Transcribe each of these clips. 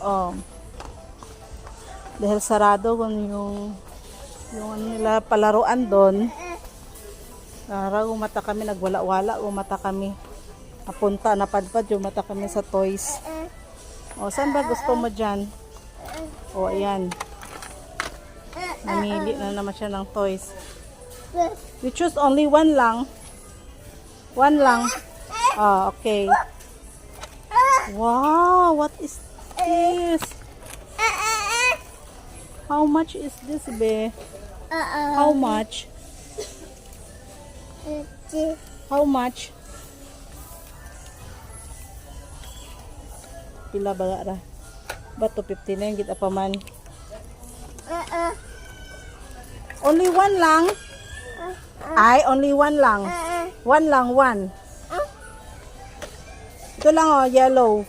Oh. Dahil sarado kung yung ano nila palaruan doon. Umata kami, nagwala-wala, umata kami. Napunta, napadpad yung mata kami sa toys. O, saan ba gusto mo dyan? O, ayan. Namili na naman siya ng toys. We choose only one lang. One lang. Ah, okay. Wow, what is this? How much is this, be? How much? How much? Pila ba ra? Bato 59 kita pa man. Only one lang. Ay, only one lang. One lang, one. Ito lang oh, yellow.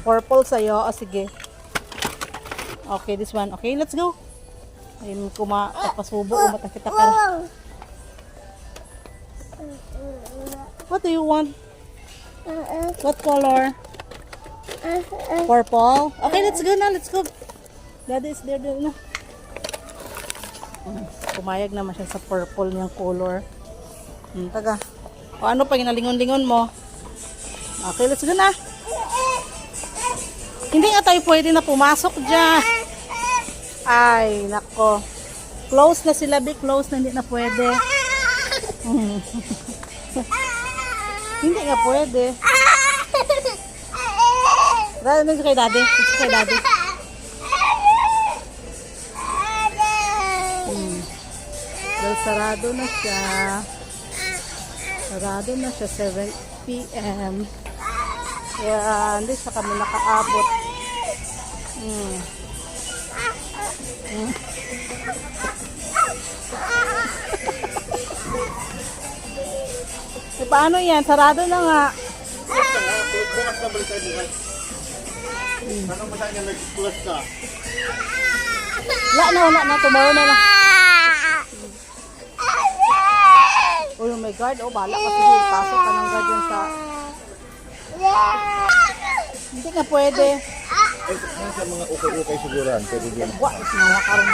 Purple sa'yo. O, sige. Okay, this one. Okay, let's go. Ay, kumapasubo. Umatakita ka. What do you want? What color? Purple? Okay, let's go na. Let's go. Daddy is there na. Pumayag naman siya sa purple niyang color. Taga. O ano pa ginalingon-lingon mo? Okay, let's go na. Hindi nga tayo pwede na pumasok dyan. Ay, nako. Close na sila, be. Close na, hindi na pwede. Hindi nga pwede. Dali na kay daddy. Dito kay daddy. Dahil sarado na siya. Sarado na siya 7 PM. Kaya hindi siya kami nakaabot. Paano yan? Sarado na nga. Bukas na balik tayo bukas. Tanong mo sa kanya, nag-close ka. Wala na. Tomorrow na lang. Oh my God. Oh, bala ka. Sige, pasok ka ng guard sa... Hindi nga pwede. Ay, sa mga ukay-ukay siguran. Pwede din. Wala, mga karoon.